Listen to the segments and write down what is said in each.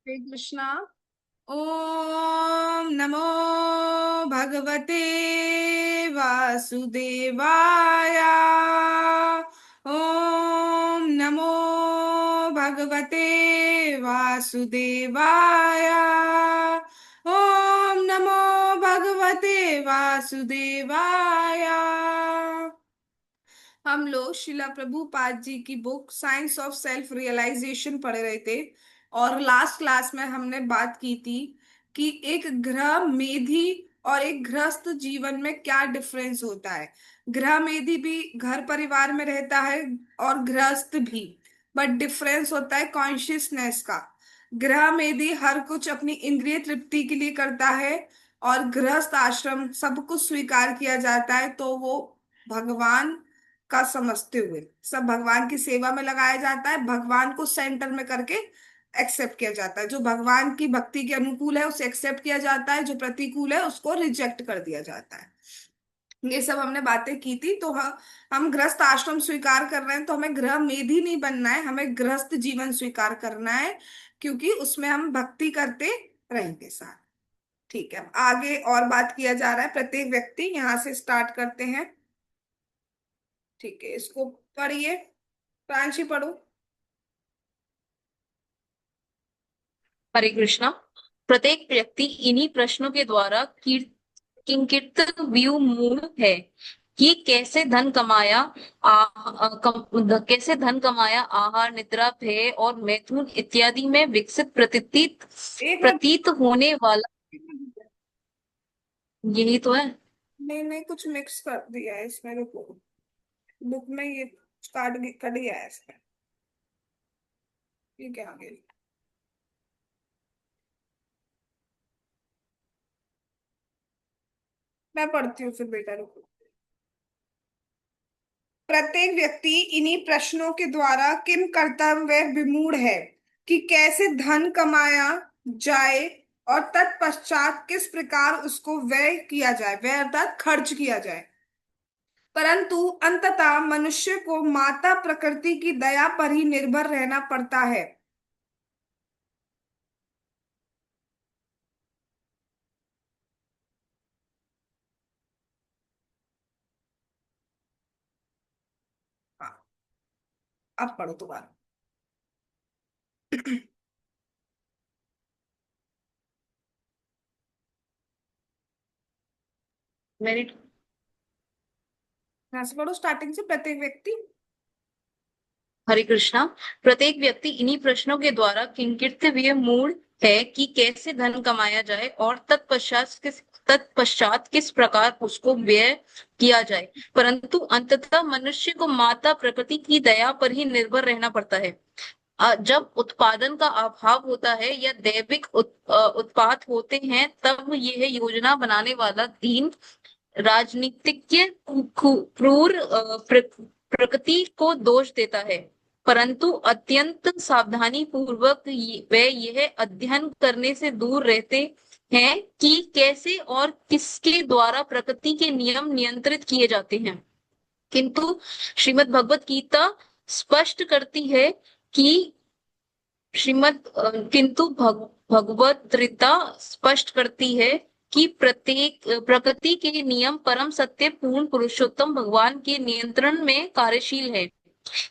हरे कृष्णा। ओम नमो भगवते वासुदेवाय। ओम नमो भगवते वासुदेवाय। ओम नमो भगवते वासुदेवाय। हम लोग शिला प्रभुपाद जी की book science of self realization पढ़ रहे थे। और लास्ट क्लास में हमने बात की थी कि एक गृह मेधी और एक गृहस्थ जीवन में क्या डिफरेंस होता है। गृह मेधी भी घर परिवार में रहता है और गृहस्थ भी, बट डिफरेंस होता है कॉन्शियसनेस का। गृह मेधी हर कुछ अपनी इंद्रिय तृप्ति के लिए करता है, और गृहस्थ आश्रम सब कुछ स्वीकार किया जाता है, तो वो भगवान का समझते हुए सब भगवान की सेवा में लगाया जाता है। भगवान को सेंटर में करके एक्सेप्ट किया जाता है। जो भगवान की भक्ति के अनुकूल है उसे एक्सेप्ट किया जाता है, जो प्रतिकूल है उसको रिजेक्ट कर दिया जाता है। ये सब हमने बातें की थी। तो हम गृहस्थ आश्रम स्वीकार कर रहे हैं, तो हमें गृह मेधी नहीं बनना है, हमें गृहस्थ जीवन स्वीकार करना है, क्योंकि उसमें हम भक्ति करते रहेंगे साथ। ठीक है, अब आगे और बात किया जा रहा है। प्रत्येक व्यक्ति, यहाँ से स्टार्ट करते हैं। ठीक है, इसको पढ़िए। प्रांशी पढ़ो। हरे कृष्णा। प्रत्येक व्यक्ति इन्हीं प्रश्नों के द्वारा किंकित व्यू मूड है कि कैसे धन कमाया, आहार, निद्रा, भय और मैथुन इत्यादि में विकसित प्रतीत एक मिनट। प्रतीत होने वाला यही तो है। नहीं नहीं, कुछ मिक्स कर दिया है इसमें, रुको। बुक में ये काट कट गया है इसमें। ये क्या आ गया? मैं पढ़ती हूँ फिर, बेटा रुको। प्रत्येक व्यक्ति इन्हीं प्रश्नों के द्वारा किम कर्तव्य विमूढ़ है कि कैसे धन कमाया जाए और तत्पश्चात किस प्रकार उसको व्यय किया जाए, व्यय अर्थात खर्च किया जाए। परंतु अंततः मनुष्य को माता प्रकृति की दया पर ही निर्भर रहना पड़ता है। हाँ, अब पढ़ो दोबारा। मेरी यहाँ से पढ़ो स्टार्टिंग से। प्रत्येक व्यक्ति। हरे कृष्णा। प्रत्येक व्यक्ति इन्हीं प्रश्नों के द्वारा किंकृत्य मूड है कि कैसे धन कमाया जाए और तत्पश्चात किस प्रकार उसको व्यय किया जाए। परंतु अंततः मनुष्य को माता प्रकृति की दया पर ही निर्भर रहना पड़ता है। जब उत्पादन का अभाव होता है या दैविक उत्पात होते हैं, तब यह योजना बनाने वाला दीन राजनीतिज्ञ क्रूर प्रकृति को दोष देता है। परंतु अत्यंत सावधानी पूर्वक वे यह अध्ययन करने से दूर रहते हैं कि कैसे और किसके द्वारा प्रकृति के नियम नियंत्रित किए जाते हैं। किंतु श्रीमद् भगवत गीता स्पष्ट करती है कि भगवत गीता स्पष्ट करती है कि प्रत्येक प्रकृति के नियम परम सत्य पूर्ण पुरुषोत्तम भगवान के नियंत्रण में कार्यशील है।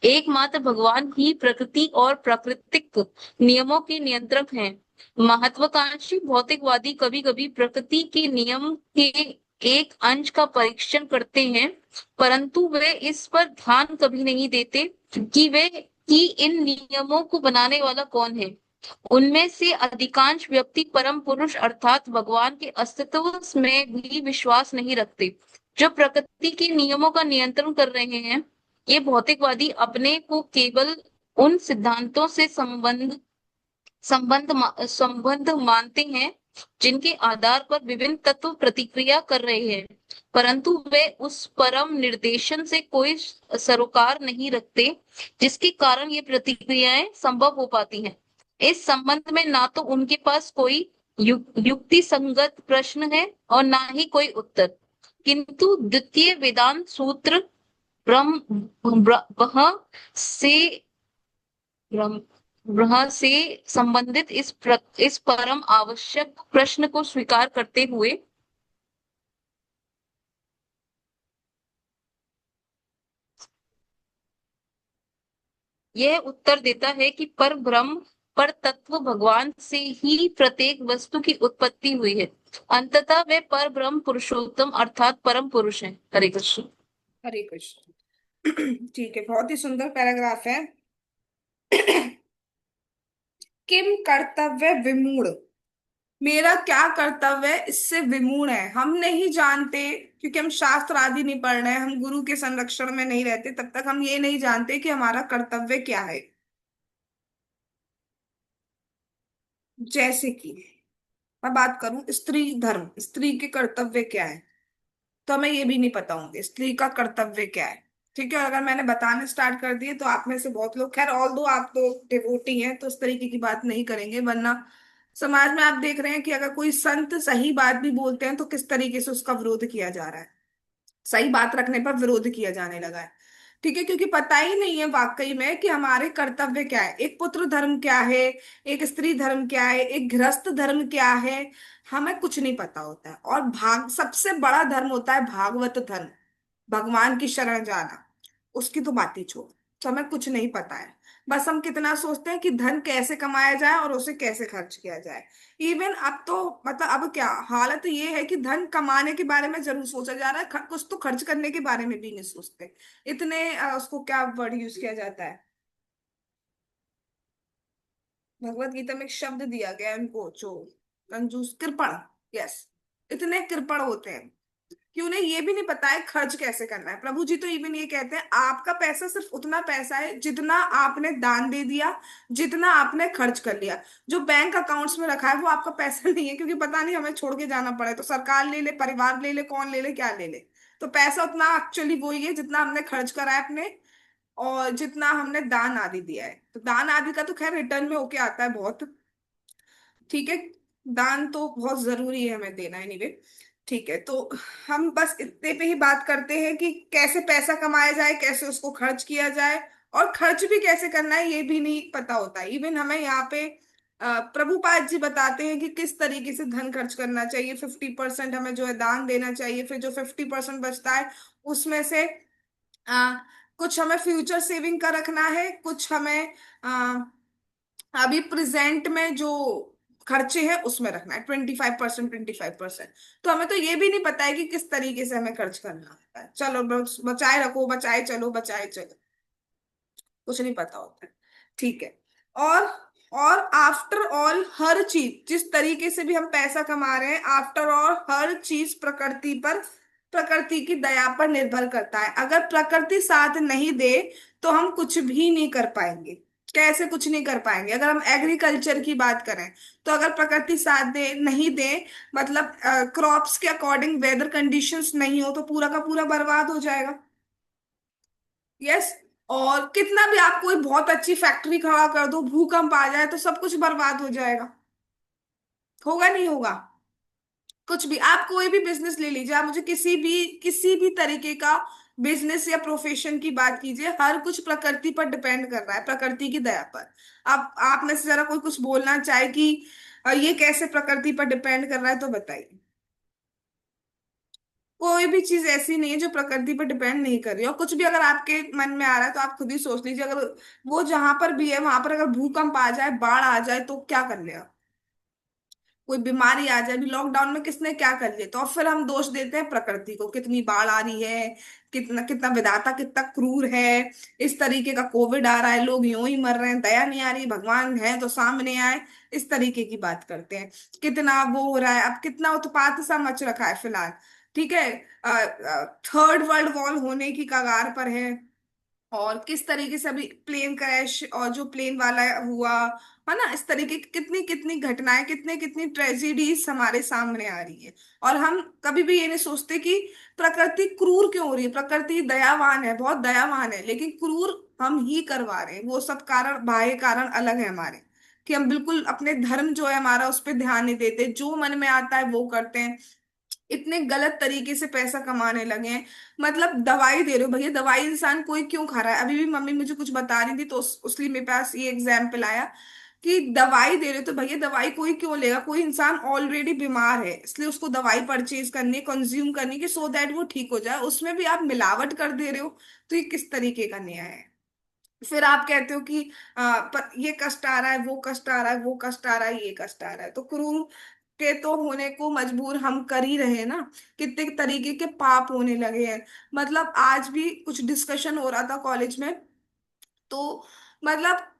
एकमात्र भगवान ही प्रकृति और प्राकृतिक नियमों के नियंत्रक हैं। महत्वाकांक्षी भौतिकवादी कभी कभी प्रकृति के नियम के एक अंश का परीक्षण करते हैं, परंतु वे इस पर ध्यान कभी नहीं देते कि इन नियमों को बनाने वाला कौन है। उनमें से अधिकांश व्यक्ति परम पुरुष अर्थात भगवान के अस्तित्व में भी विश्वास नहीं रखते, जो प्रकृति के नियमों का नियंत्रण कर रहे हैं। ये भौतिकवादी अपने को केवल उन सिद्धांतों से संबंध मानते हैं जिनके आधार पर विभिन्न तत्व प्रतिक्रिया कर रहे हैं, परंतु वे उस परम निर्देशन से कोई सरोकार नहीं रखते जिसके कारण ये प्रतिक्रियाएं संभव हो पाती हैं। इस संबंध में ना तो उनके पास कोई युक्ति संगत प्रश्न है और ना ही कोई उत्तर। किंतु द्वितीय वेदांत सूत्र ब्रह्म ब्रह्म से ब्रह्म ग्रह से संबंधित इस परम आवश्यक प्रश्न को स्वीकार करते हुए यह उत्तर देता है कि पर ब्रह्म पर तत्व भगवान से ही प्रत्येक वस्तु की उत्पत्ति हुई है। अंततः वे पर ब्रह्म पुरुषोत्तम अर्थात परम पुरुष हैं। हरे कृष्ण। हरे कृष्ण। ठीक है, बहुत ही सुंदर पैराग्राफ है। किम कर्तव्य विमूढ़, मेरा क्या कर्तव्य इससे विमूढ़ है, हम नहीं जानते, क्योंकि हम शास्त्र आदि नहीं पढ़ रहे हैं, हम गुरु के संरक्षण में नहीं रहते, तब तक हम ये नहीं जानते कि हमारा कर्तव्य क्या है। जैसे कि मैं बात करूं स्त्री धर्म, स्त्री के कर्तव्य क्या है, तो हमें ये भी नहीं पता होंगे स्त्री का कर्तव्य क्या है। ठीक है, अगर मैंने बताने स्टार्ट कर दिए तो आप में से बहुत लोग, खैर ऑल दो आप तो डिवोटी हैं तो इस तरीके की बात नहीं करेंगे, वरना समाज में आप देख रहे हैं कि अगर कोई संत सही बात भी बोलते हैं तो किस तरीके से उसका विरोध किया जा रहा है, सही बात रखने पर विरोध किया जाने लगा है। ठीक है, क्योंकि पता ही नहीं है वाकई में कि हमारे कर्तव्य क्या है, एक पुत्र धर्म क्या है, एक स्त्री धर्म क्या है, एक गृहस्थ धर्म क्या है, हमें कुछ नहीं पता होता है। और सबसे बड़ा धर्म होता है भागवत धर्म, भगवान की शरण जाना, उसकी तो बात ही छोड़, तो हमें कुछ नहीं पता है। बस हम कितना सोचते हैं कि धन कैसे कमाया जाए और उसे कैसे खर्च किया जाए। इवन अब तो मतलब अब क्या हालत ये है कि धन कमाने के बारे में जरूर सोचा जा रहा है, कुछ तो खर्च करने के बारे में भी नहीं सोचते। इतने उसको क्या वर्ड यूज किया जाता है, भगवत गीता में एक शब्द दिया गया है उनको, जो कंजूस, कृपण। यस, इतने कृपण होते हैं कि उन्हें ये भी नहीं पता है खर्च कैसे करना है। प्रभु जी तो इवन ये कहते हैं आपका पैसा सिर्फ उतना पैसा है जितना आपने दान दे दिया, जितना आपने खर्च कर लिया। जो बैंक अकाउंट्स में रखा है वो आपका पैसा नहीं है, क्योंकि पता नहीं हमें छोड़ के जाना पड़े तो सरकार ले ले, परिवार ले ले, कौन ले ले, क्या ले ले। तो पैसा उतना एक्चुअली वही है जितना हमने खर्च करा है अपने, और जितना हमने दान आदि दिया है। तो दान आदि का तो खैर रिटर्न में होके आता है बहुत। ठीक है, दान तो बहुत जरूरी है हमें देना एनीवे। ठीक है, तो हम बस इतने पे ही बात करते हैं कि कैसे पैसा कमाया जाए, कैसे उसको खर्च किया जाए, और खर्च भी कैसे करना है ये भी नहीं पता होता। इवन हमें यहाँ पे प्रभुपाद जी बताते हैं कि किस तरीके से धन खर्च करना चाहिए। 50% हमें जो है दान देना चाहिए, फिर जो 50% बचता है उसमें से आ, कुछ हमें फ्यूचर सेविंग का रखना है, कुछ हमें अभी प्रेजेंट में जो खर्चे हैं उसमें रखना है 25%, 25%। तो हमें तो ये भी नहीं पता है कि किस तरीके से हमें खर्च करना होता है। चलो बस बचाए रखो, बचाए चलो, बचाए चलो, कुछ नहीं पता होता है। ठीक है। और और आफ्टर ऑल हर चीज, जिस तरीके से भी हम पैसा कमा रहे हैं, आफ्टर ऑल हर चीज प्रकृति पर, प्रकृति की दया पर निर्भर करता है। अगर प्रकृति साथ नहीं दे तो हम कुछ भी नहीं कर पाएंगे। कैसे कुछ नहीं कर पाएंगे, अगर हम एग्रीकल्चर की बात करें तो अगर प्रकृति साथ दे नहीं दे, मतलब क्रॉप्स के अकॉर्डिंग वेदर कंडीशंस नहीं हो तो पूरा का पूरा बर्बाद हो जाएगा। यस। और कितना भी आप कोई बहुत अच्छी फैक्ट्री खड़ा कर दो, भूकंप आ जाए तो सब कुछ बर्बाद हो जाएगा, होगा नहीं होगा। कुछ भी आप कोई भी बिजनेस ले लीजिए, आप मुझे किसी भी तरीके का बिजनेस या प्रोफेशन की बात कीजिए, हर कुछ प्रकृति पर डिपेंड कर रहा है, प्रकृति की दया पर। अब आप में से जरा कोई कुछ बोलना चाहे कि ये कैसे प्रकृति पर डिपेंड कर रहा है, तो बताइए। कोई भी चीज ऐसी नहीं है जो प्रकृति पर डिपेंड नहीं कर रही है। और कुछ भी अगर आपके मन में आ रहा है तो आप खुद ही सोच लीजिए, अगर वो जहां पर भी है वहां पर अगर भूकंप आ जाए, बाढ़ आ जाए, तो क्या कर लेगा, कोई बीमारी आ जाए। अभी लॉकडाउन में किसने क्या कर लिया, तो और फिर हम दोष देते हैं प्रकृति को, कितनी बाढ़ आ रही है, कितना कितना विधाता कितना क्रूर है, इस तरीके का कोविड आ रहा है, लोग यूं ही मर रहे हैं, दया नहीं आ रही, भगवान है तो सामने आए, इस तरीके की बात करते हैं। कितना वो हो रहा है, अब कितना उत्पात सा मच रखा है फिलहाल। ठीक है, थर्ड वर्ल्ड वॉर होने की कगार पर है। और किस तरीके से अभी प्लेन क्रैश और जो प्लेन वाला हुआ है ना, इस तरीके की कितनी कितनी घटनाएं, कितने कितनी ट्रेजिडीज हमारे सामने आ रही है। और हम कभी भी ये नहीं सोचते कि प्रकृति क्रूर क्यों हो रही है। प्रकृति दयावान है, बहुत दयावान है, लेकिन क्रूर हम ही करवा रहे हैं। वो सब कारण, बाह्य कारण अलग है हमारे, कि हम बिल्कुल अपने धर्म जो है हमारा उस पर ध्यान नहीं देते, जो मन में आता है वो करते हैं। इतने गलत तरीके से पैसा कमाने लगे हैं। मतलब दवाई दे रहे हो भैया, दवाई इंसान कोई क्यों खा रहा है? अभी भी मम्मी मुझे कुछ बता रही थी तो उसलिए मेरे पास ये एग्जाम्पल आया कि दवाई दे रहे हो तो भैया दवाई कोई क्यों लेगा? कोई इंसान ऑलरेडी बीमार है इसलिए उसको दवाई परचेज करनी, कंज्यूम करनी कि सो दैट वो ठीक हो जाए, उसमें भी आप मिलावट कर दे रहे हो। तो ये किस तरीके का न्याय है? फिर आप कहते हो कि ये कष्ट आ रहा है, वो कष्ट आ रहा है, वो कष्ट आ रहा है, ये कष्ट आ रहा है। तो क्रूर के तो होने को मजबूर हम कर ही रहे हैं ना। कितने तरीके के पाप होने लगे हैं। मतलब आज भी कुछ डिस्कशन हो रहा था कॉलेज में। तो मतलब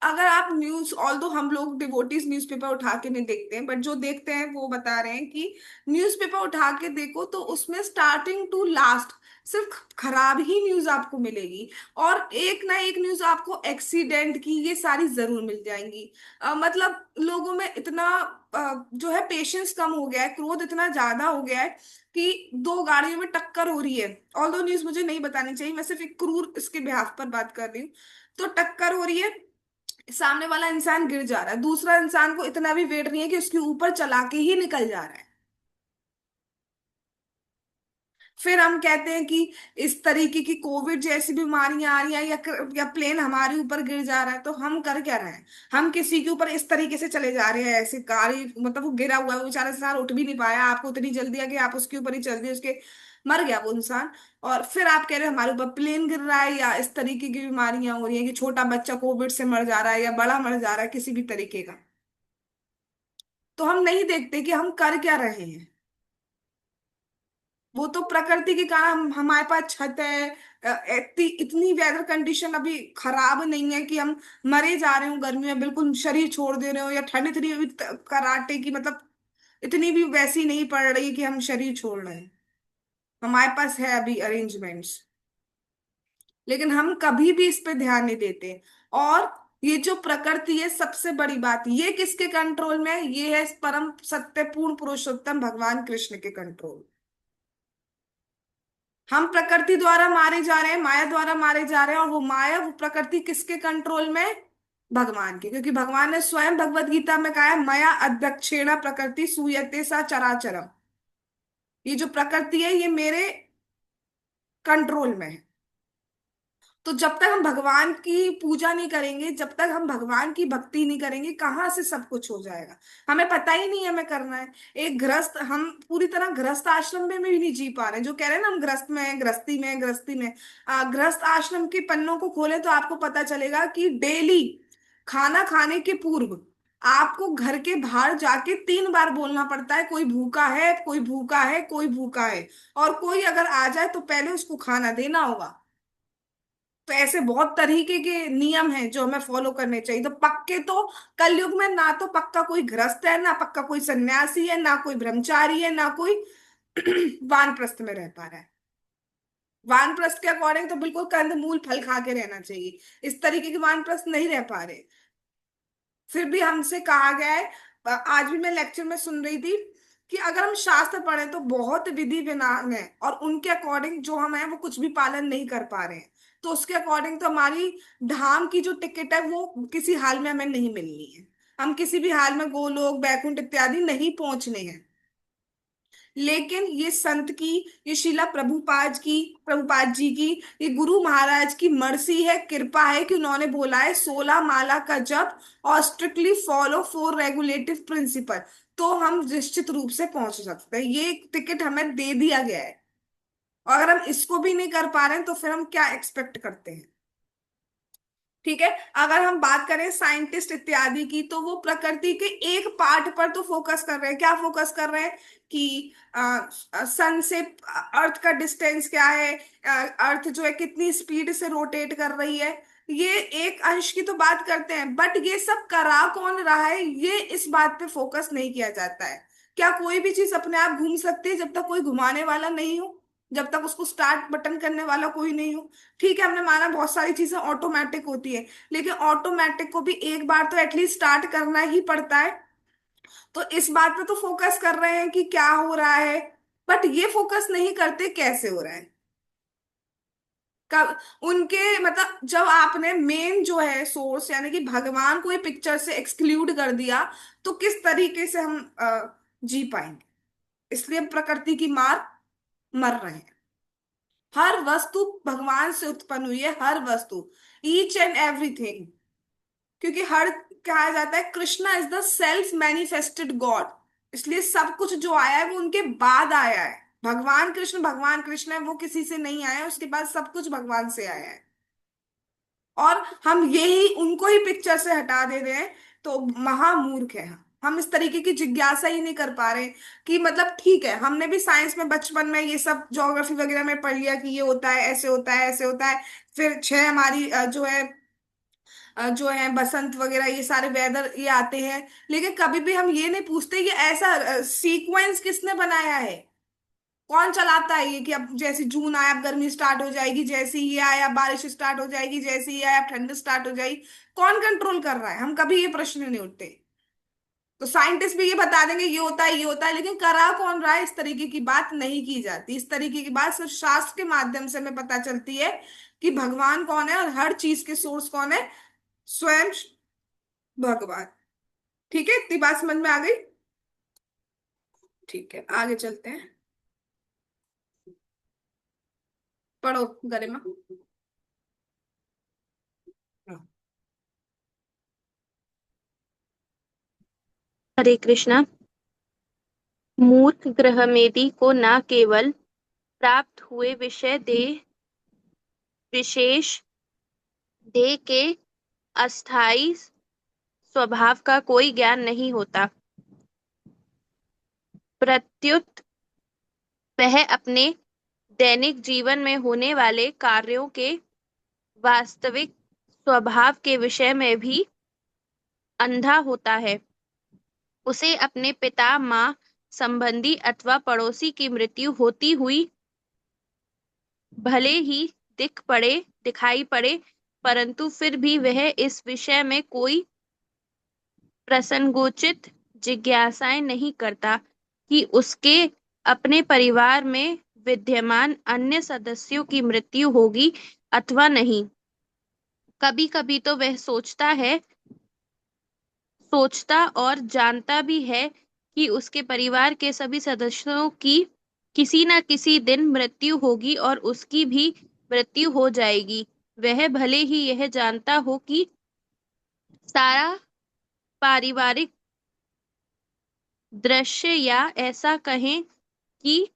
अगर आप न्यूज, ऑल दो हम लोग डिवोटीज न्यूज़पेपर उठा के नहीं देखते हैं, बट जो देखते हैं वो बता रहे हैं कि न्यूज़पेपर उठा के देखो तो उसमें स्टार्टिंग टू लास्ट सिर्फ खराब ही न्यूज आपको मिलेगी। और एक ना एक न्यूज आपको एक्सीडेंट की, ये सारी जरूर मिल जाएंगी। मतलब लोगों में इतना जो है पेशेंस कम हो गया है, क्रोध इतना ज्यादा हो गया है कि दो गाड़ियों में टक्कर हो रही है। ऑल दो न्यूज मुझे नहीं बतानी चाहिए, मैं सिर्फ एक क्रूर इसके बिहाफ पर बात कर रही हूँ। तो टक्कर हो रही है, सामने वाला इंसान गिर जा रहा है, दूसरा इंसान को इतना भी वेट नहीं है कि उसके ऊपर चला के ही निकल जा रहा है। फिर हम कहते हैं कि इस तरीके की कोविड जैसी बीमारियां आ रही हैं, या प्लेन हमारे ऊपर गिर जा रहा है, तो हम कर क्या रहे हैं? हम किसी के ऊपर इस तरीके से चले जा रहे हैं, ऐसे गाड़ी, मतलब वो गिरा हुआ है, वो बेचारा इंसान उठ भी नहीं पाया, आपको इतनी जल्दी है कि आप उसके ऊपर ही चल दिए, उसके मर गया वो इंसान। और फिर आप कह रहे हैं हमारे ऊपर प्लेन गिर रहा है, या इस तरीके की बीमारियां हो रही हैं कि छोटा बच्चा कोविड से मर जा रहा है या बड़ा मर जा रहा है किसी भी तरीके का। तो हम नहीं देखते कि हम कर क्या रहे हैं। वो तो प्रकृति के कारण हमारे पास छत है। इतनी वेदर कंडीशन अभी खराब नहीं है कि हम मरे जा रहे हो गर्मी में, बिल्कुल शरीर छोड़ दे रहे हो, या ठंड इतनी अभी कराटे की, मतलब इतनी भी वैसी नहीं पड़ रही कि हम शरीर छोड़ रहे हैं। हमारे पास है अभी अरेंजमेंट्स, लेकिन हम कभी भी इस पे ध्यान नहीं देते। और ये जो प्रकृति है, सबसे बड़ी बात ये किसके कंट्रोल में है? ये है परम सत्य पूर्ण पुरुषोत्तम भगवान कृष्ण के कंट्रोल। हम प्रकृति द्वारा मारे जा रहे हैं, माया द्वारा मारे जा रहे हैं, और वो माया, वो प्रकृति किसके कंट्रोल में? भगवान के। क्योंकि भगवान ने स्वयं भगवत गीता में कहा है, मया अध्यक्षेण प्रकृति सूयते सा चराचरम। ये जो प्रकृति है ये मेरे कंट्रोल में है। तो जब तक हम भगवान की पूजा नहीं करेंगे, जब तक हम भगवान की भक्ति नहीं करेंगे, कहाँ से सब कुछ हो जाएगा? हमें पता ही नहीं है हमें करना है। एक गृहस्थ, हम पूरी तरह गृहस्थ आश्रम में भी नहीं जी पा रहे हैं। जो कह रहे हैं ना हम गृहस्थ में हैं, गृहस्थी में हैं, गृहस्थी में हैं। गृहस्थ आश्रम के पन्नों को खोले तो आपको पता चलेगा कि डेली खाना खाने के पूर्व आपको घर के बाहर जाके 3 बार बोलना पड़ता है, कोई भूखा है, कोई भूखा है, कोई भूखा है। और कोई अगर आ जाए तो पहले उसको खाना देना होगा। तो ऐसे बहुत तरीके के नियम हैं जो हमें फॉलो करने चाहिए। तो पक्के तो कलयुग में ना तो पक्का कोई गृहस्थ है, ना पक्का कोई सन्यासी है, ना कोई ब्रह्मचारी है, ना कोई वानप्रस्थ में रह पा रहा है। वानप्रस्थ के अकॉर्डिंग तो बिल्कुल कंदमूल फल खा के रहना चाहिए। इस तरीके के वानप्रस्थ नहीं रह पा रहे। फिर भी हमसे कहा गया है, आज भी मैं लेक्चर में सुन रही थी कि अगर हम शास्त्र पढ़े तो बहुत विधि विधान है, और उनके अकॉर्डिंग जो हम हैं वो कुछ भी पालन नहीं कर पा रहे हैं। तो उसके अकॉर्डिंग तो हमारी धाम की जो टिकट है वो किसी हाल में हमें नहीं मिलनी है। हम किसी भी हाल में गोलोक बैकुंठ इत्यादि नहीं पहुंचने हैं। लेकिन ये संत की, ये शिला प्रभुपाद जी की, ये गुरु महाराज की मर्सी है, कृपा है कि उन्होंने बोला है 16 माला का जप और स्ट्रिक्टली फॉलो 4 रेगुलेटिव प्रिंसिपल। तो हम निश्चित रूप से पहुंच सकते हैं, ये टिकट हमें दे दिया गया है। और अगर हम इसको भी नहीं कर पा रहे हैं तो फिर हम क्या एक्सपेक्ट करते हैं? ठीक है। अगर हम बात करें साइंटिस्ट इत्यादि की, तो वो प्रकृति के एक पार्ट पर तो फोकस कर रहे हैं। क्या फोकस कर रहे हैं? कि सन से अर्थ का डिस्टेंस क्या है, अर्थ जो है कितनी स्पीड से रोटेट कर रही है, ये एक अंश की तो बात करते हैं, बट ये सब करा कौन रहा है ये इस बात पे फोकस नहीं किया जाता है। क्या कोई भी चीज अपने आप घूम सकती है जब तक कोई घुमाने वाला नहीं हो? जब तक उसको स्टार्ट बटन करने वाला कोई नहीं हो? ठीक है, हमने माना बहुत सारी चीजें ऑटोमेटिक होती है, लेकिन ऑटोमेटिक को भी एक बार तो एटलीस्ट स्टार्ट करना ही पड़ता है। तो इस बात पे तो फोकस कर रहे हैं कि क्या हो रहा है, बट ये फोकस नहीं करते कैसे हो रहा है। कब उनके, मतलब जब आपने मेन जो है सोर्स यानी कि भगवान को ही पिक्चर से एक्सक्लूड कर दिया, तो किस तरीके से हम जी पाएंगे? इसलिए प्रकृति की मार मर रहे हैं। हर वस्तु भगवान से उत्पन्न हुई है, हर वस्तु, ईच एंड एवरीथिंग। क्योंकि हर, कहा जाता है Krishna is the self manifested God, इसलिए सब कुछ जो आया है वो उनके बाद आया है। भगवान कृष्ण है, वो किसी से नहीं आया, उसके बाद सब कुछ भगवान से आया है। और हम यही उनको ही पिक्चर से हटा दे रहे हैं, तो महामूर्ख है हम इस तरीके की जिज्ञासा ही नहीं कर पा रहे। कि मतलब ठीक है, हमने भी साइंस में बचपन में ये सब ज्योग्राफी वगैरह में पढ़ लिया कि ये होता है, ऐसे होता है, ऐसे होता है। फिर छह हमारी जो है बसंत वगैरह, ये सारे वेदर ये आते हैं। लेकिन कभी भी हम ये नहीं पूछते कि ऐसा सीक्वेंस किसने बनाया है, कौन चलाता है ये, कि अब जैसे जून आया अब गर्मी स्टार्ट हो जाएगी, जैसे ही ये आया बारिश स्टार्ट हो जाएगी, जैसे ही आया अब ठंड स्टार्ट हो जाएगी। कौन कंट्रोल कर रहा है, हम कभी ये प्रश्न नहीं उठते। तो साइंटिस्ट भी ये बता देंगे ये होता है, ये होता है, लेकिन करा कौन रहा है, इस तरीके की बात नहीं की जाती। इस तरीके की बात सिर्फ शास्त्र के माध्यम से हमें पता चलती है कि भगवान कौन है और हर चीज के सोर्स कौन है, स्वयं भगवान। ठीक है, इतनी बात समझ में आ गई। ठीक है, आगे चलते हैं। पढ़ो गरिमा। हरे कृष्णा। मूर्ख ग्रह मेदी को न केवल प्राप्त हुए विषय देह विशेष देह के अस्थाई स्वभाव का कोई ज्ञान नहीं होता, प्रत्युत वह अपने दैनिक जीवन में होने वाले कार्यों के वास्तविक स्वभाव के विषय में भी अंधा होता है। उसे अपने पिता माँ संबंधी अथवा पड़ोसी की मृत्यु होती हुई भले ही दिखाई पड़े, परंतु फिर भी वह इस विषय में कोई प्रसंगोचित जिज्ञासाएं नहीं करता कि उसके अपने परिवार में विद्यमान अन्य सदस्यों की मृत्यु होगी अथवा नहीं। कभी कभी तो वह सोचता और जानता भी है कि उसके परिवार के सभी सदस्यों की किसी न किसी दिन मृत्यु होगी और उसकी भी मृत्यु हो जाएगी। वह भले ही यह जानता हो कि सारा पारिवारिक दृश्य, या ऐसा कहें कि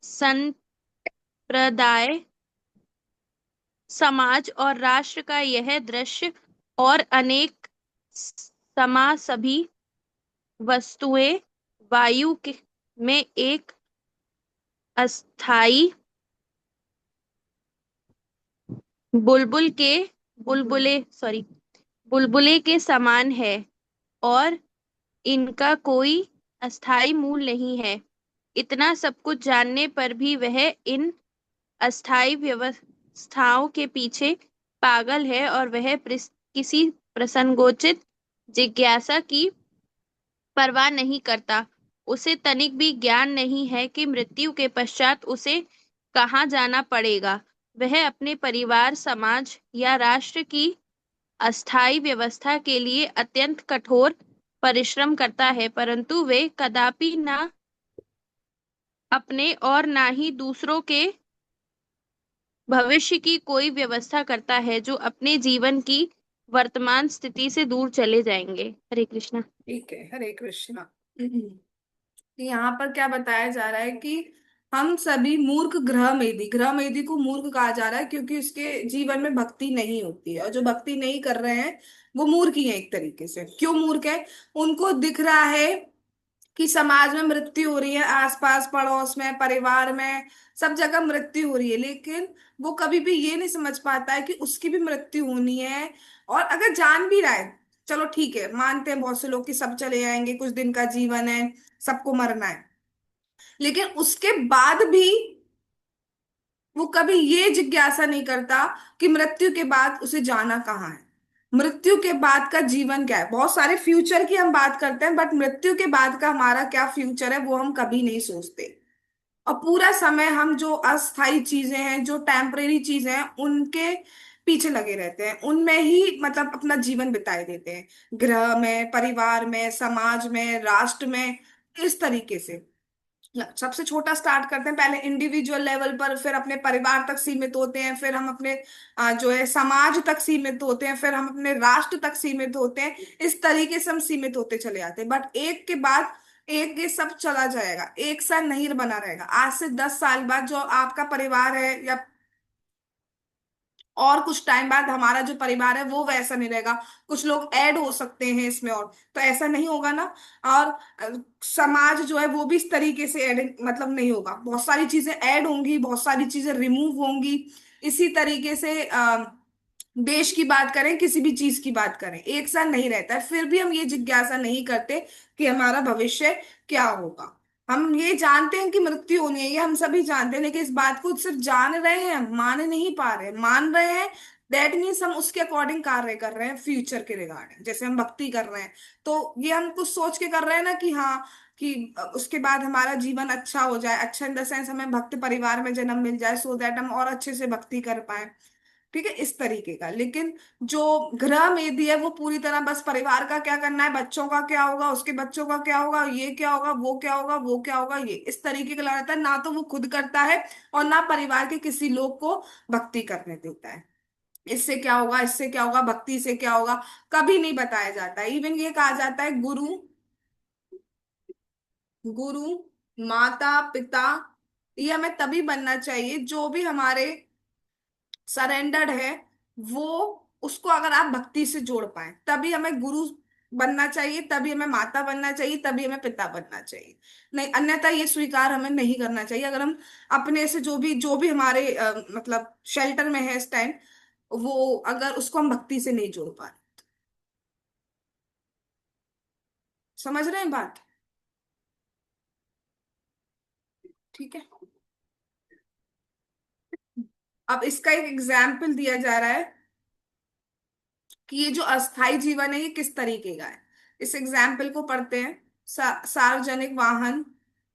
संप्रदाय, समाज और राष्ट्र का यह दृश्य और अनेक सभी वस्तुएं में एक अस्थाई बुलबुल के बुलबुले सॉरी बुलबुले के समान है, और इनका कोई अस्थाई मूल नहीं है। इतना सब कुछ जानने पर भी वह इन अस्थाई व्यवस्थाओं के पीछे पागल है, और वह किसी प्रसंगोचित जिज्ञासा की परवाह नहीं करता। उसे तनिक भी ज्ञान नहीं है कि मृत्यु के पश्चात उसे कहाँ जाना पड़ेगा। वह अपने परिवार, समाज या राष्ट्र की अस्थाई व्यवस्था के लिए अत्यंत कठोर परिश्रम करता है, परंतु वे कदापि ना अपने और ना ही दूसरों के भविष्य की कोई व्यवस्था करता है जो अपने जीवन की वर्तमान स्थिति से दूर चले जाएंगे। हरे कृष्णा। ठीक है, हरे कृष्णा। यहाँ पर क्या बताया जा रहा है कि हम सभी मूर्ख ग्रह मेदी को मूर्ख कहा जा रहा है, क्योंकि उसके जीवन में भक्ति नहीं होती है, और जो भक्ति नहीं कर रहे हैं वो मूर्ख ही है एक तरीके से। क्यों मूर्ख है? उनको दिख रहा है कि समाज में मृत्यु हो रही है, आसपास पड़ोस में परिवार में सब जगह मृत्यु हो रही है, लेकिन वो कभी भी ये नहीं समझ पाता है कि उसकी भी मृत्यु होनी है। और अगर जान भी रहा है, चलो ठीक है, मानते हैं बहुत से लोग कि सब चले जाएंगे, कुछ दिन का जीवन है, सबको मरना है, लेकिन उसके बाद भी वो कभी ये जिज्ञासा नहीं करता कि मृत्यु के बाद उसे जाना कहाँ है, मृत्यु के बाद का जीवन क्या है। बहुत सारे फ्यूचर की हम बात करते हैं, बट मृत्यु के बाद का हमारा क्या फ्यूचर है वो हम कभी नहीं सोचते। और पूरा समय हम जो अस्थाई चीजें हैं, जो टेम्परेरी चीजें हैं, उनके पीछे लगे रहते हैं, उनमें ही मतलब अपना जीवन बिताए देते हैं, ग्रह में, परिवार में, समाज में, राष्ट्र में, इस तरीके से। सबसे छोटा स्टार्ट करते हैं, पहले इंडिविजुअल लेवल पर, फिर अपने परिवार तक सीमित होते हैं, फिर हम अपने जो है समाज तक सीमित होते हैं, फिर हम अपने राष्ट्र तक सीमित होते हैं। इस तरीके से हम सीमित होते चले जाते हैं, बट एक के बाद एक ये सब चला जाएगा, एक साथ नहीं बना रहेगा। आज से 10 साल बाद जो आपका परिवार है, या और कुछ टाइम बाद हमारा जो परिवार है वो वैसा नहीं रहेगा। कुछ लोग ऐड हो सकते हैं इसमें, और तो ऐसा नहीं होगा ना। और समाज जो है वो भी इस तरीके से ऐड मतलब नहीं होगा, बहुत सारी चीजें ऐड होंगी, बहुत सारी चीजें रिमूव होंगी। इसी तरीके से देश की बात करें, किसी भी चीज की बात करें, एक साथ नहीं रहता है। फिर भी हम ये जिज्ञासा नहीं करते कि हमारा भविष्य क्या होगा। हम ये जानते हैं कि मृत्यु होनी है, ये हम सभी जानते हैं, लेकिन इस बात को सिर्फ जान रहे हैं, मान नहीं पा रहे। मान रहे हैं, दैट मीन्स हम उसके अकॉर्डिंग कार्य कर रहे हैं, फ्यूचर के रिगार्डिंग। जैसे हम भक्ति कर रहे हैं, तो ये हम कुछ सोच के कर रहे हैं ना कि हाँ, कि उसके बाद हमारा जीवन अच्छा हो जाए, अच्छा इन द सेंस हमें भक्त परिवार में जन्म मिल जाए, सो दैट हम और अच्छे से भक्ति कर पाए। ठीक है, इस तरीके का। लेकिन जो ग्रह मेदी है वो पूरी तरह बस परिवार का क्या करना है, बच्चों का क्या होगा, उसके बच्चों का क्या होगा, ये क्या होगा, वो क्या होगा, वो क्या होगा, ये इस तरीके का रहता है। ना तो वो खुद करता है, और ना परिवार के किसी लोग को भक्ति करने देता है। इससे क्या होगा, इससे क्या होगा, भक्ति से क्या होगा, कभी नहीं बताया जाता। इवन ये कहा जाता है, गुरु, गुरु, माता, पिता, ये हमें तभी बनना चाहिए जो भी हमारे सरेंडर्ड है, वो, उसको अगर आप भक्ति से जोड़ पाए, तभी हमें गुरु बनना चाहिए, तभी हमें माता बनना चाहिए, तभी हमें पिता बनना चाहिए। नहीं, अन्यथा ये स्वीकार हमें नहीं करना चाहिए। अगर हम अपने से जो भी हमारे मतलब शेल्टर में है इस टाइम, वो अगर उसको हम भक्ति से नहीं जोड़ पाए। समझ रहे हैं बात? ठीक है। अब इसका एक एग्जाम्पल दिया जा रहा है कि ये जो अस्थाई जीवन है ये किस तरीके का है। इस एग्जाम्पल को पढ़ते हैं। सार्वजनिक वाहन,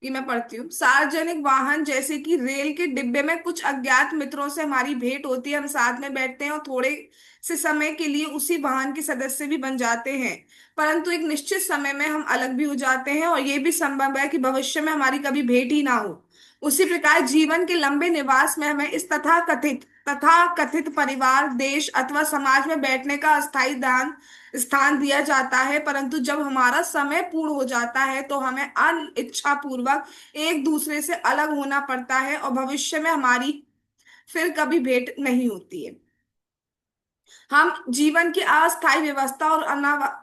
ये मैं पढ़ती हूँ। सार्वजनिक वाहन जैसे कि रेल के डिब्बे में कुछ अज्ञात मित्रों से हमारी भेंट होती है, हम साथ में बैठते हैं और थोड़े से समय के लिए उसी वाहन के सदस्य भी बन जाते हैं, परंतु एक निश्चित समय में हम अलग भी हो जाते हैं, और ये भी संभव है कि भविष्य में हमारी कभी भेंट ही ना हो। उसी प्रकार जीवन के लंबे निवास में हमें इस तथा कथित परिवार, देश अथवा समाज में बैठने का अस्थायी दान स्थान दिया जाता है, परंतु जब हमारा समय पूर्ण हो जाता है तो हमें अनिच्छा पूर्वक एक दूसरे से अलग होना पड़ता है, और भविष्य में हमारी फिर कभी भेंट नहीं होती है। हम जीवन की अस्थायी व्यवस्था और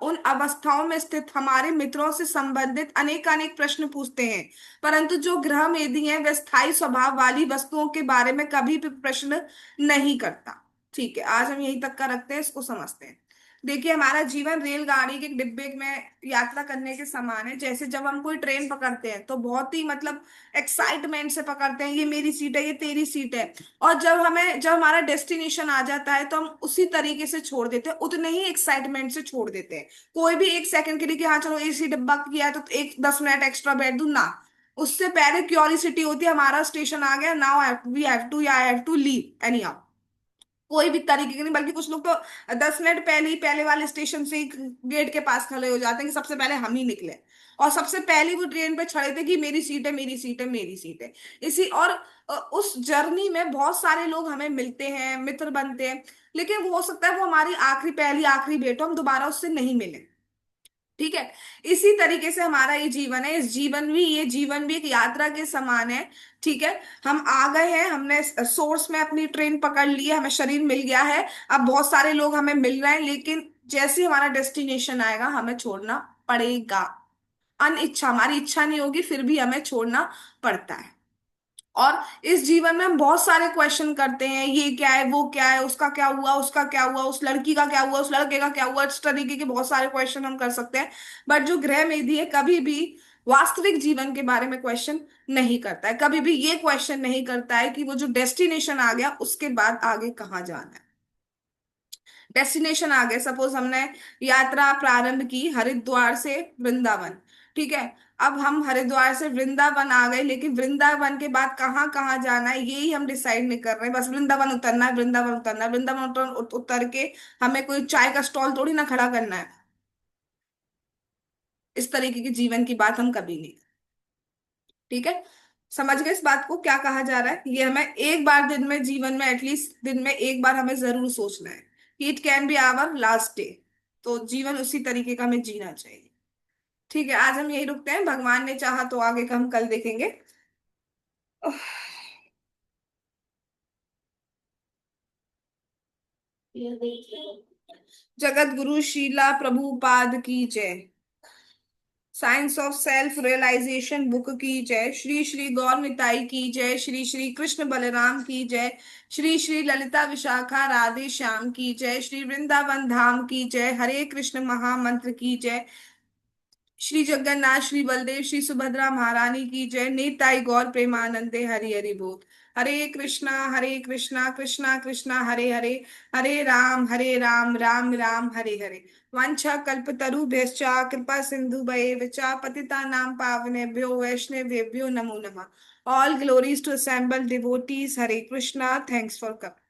उन अवस्थाओं में स्थित हमारे मित्रों से संबंधित अनेकानेक प्रश्न पूछते हैं, परंतु जो ग्रह मेदी हैं वे स्थायी स्वभाव वाली वस्तुओं के बारे में कभी भी प्रश्न नहीं करता। ठीक है, आज हम यहीं तक का रखते हैं, इसको समझते हैं। देखिए, हमारा जीवन रेलगाड़ी के डिब्बे में यात्रा करने के समान है। जैसे जब हम कोई ट्रेन पकड़ते हैं तो बहुत ही मतलब एक्साइटमेंट से पकड़ते हैं, ये मेरी सीट है, ये तेरी सीट है। और जब हमारा डेस्टिनेशन आ जाता है तो हम उसी तरीके से छोड़ देते हैं, उतने ही एक्साइटमेंट से छोड़ देते हैं। कोई भी एक सेकंड के लिए कि हाँ चलो एसी डब्बा किया है तो एक 10 मिनट एक्स्ट्रा बैठ दूं ना। उससे पहले क्यूरियोसिटी होती है, हमारा स्टेशन आ गया, नाउ वी हैव टू, या I have to leave anyhow. कोई भी तरीके की नहीं, बल्कि कुछ लोग तो 10 मिनट पहले ही पहले वाले स्टेशन से ही गेट के पास खड़े हो जाते हैं कि सबसे पहले हम ही निकले, और सबसे पहले वो ट्रेन पे चढ़े थे कि मेरी सीट है, मेरी सीट है, मेरी सीट है। इसी और उस जर्नी में बहुत सारे लोग हमें मिलते हैं, मित्र बनते हैं, लेकिन वो हो सकता है वो हमारी आखिरी, पहली आखिरी भेंट हो, हम दोबारा उससे नहीं मिले। ठीक है। इसी तरीके से हमारा ये जीवन है, ये जीवन भी एक यात्रा के समान है। ठीक है। हम आ गए हैं, हमने सोर्स में अपनी ट्रेन पकड़ ली है, हमें शरीर मिल गया है, अब बहुत सारे लोग हमें मिल रहे हैं, लेकिन जैसे ही हमारा डेस्टिनेशन आएगा हमें छोड़ना पड़ेगा। अनिच्छा, हमारी इच्छा नहीं होगी, फिर भी हमें छोड़ना पड़ता है। और इस जीवन में हम बहुत सारे क्वेश्चन करते हैं, ये क्या है, वो क्या है, उसका क्या हुआ, उसका क्या हुआ, उस लड़की का क्या हुआ, उस लड़के का क्या हुआ, इस तरीके के बहुत सारे क्वेश्चन हम कर सकते हैं। बट जो गृह मेधी है कभी भी वास्तविक जीवन के बारे में क्वेश्चन नहीं करता है, कभी भी ये क्वेश्चन नहीं करता है कि वो जो डेस्टिनेशन आ गया उसके बाद आगे कहाँ जाना है। डेस्टिनेशन आ गए, सपोज हमने यात्रा प्रारंभ की हरिद्वार से वृंदावन। ठीक है। अब हम हरिद्वार से वृंदावन आ गए, लेकिन वृंदावन के बाद कहाँ कहाँ जाना है यही हम डिसाइड नहीं कर रहे हैं। बस वृंदावन उतरना है, वृंदावन उतरना है, वृंदावन उतर के हमें कोई चाय का स्टॉल थोड़ी ना खड़ा करना है। इस तरीके के जीवन की बात हम कभी नहीं। ठीक है, समझ गए इस बात को क्या कहा जा रहा है? ये हमें एक बार दिन में, जीवन में एटलीस्ट दिन में एक बार हमें जरूर सोचना है कि it can be our last day. तो जीवन उसी तरीके का हमें जीना चाहिए। ठीक है, आज हम यही रुकते हैं, भगवान ने चाहा तो आगे का हम कल देखेंगे। उह, जगत गुरु शीला प्रभुपाद की जय। Science of self realization book की जय। श्री श्री गौर निताई की जय। श्री श्री कृष्ण बलराम की जय। श्री श्री ललिता विशाखा राधे श्याम की जय। श्री वृंदावन धाम की जय। हरे कृष्ण महामंत्र की जय। श्री जगन्नाथ श्री बलदेव श्री सुभद्रा महारानी की जय। निताई गौर प्रेमानंदे हरि हरि बोल। हरे कृष्णा कृष्णा कृष्णा हरे हरे, हरे राम राम राम हरे हरे। वंशा कल्पतरुभ्यश्च कृपा सिंधु भयेव पतितानां पावनेभ्यो वैष्णवेभ्यो नमो नमः। All glories to assembled devotees. Hare Krishna, thanks for coming.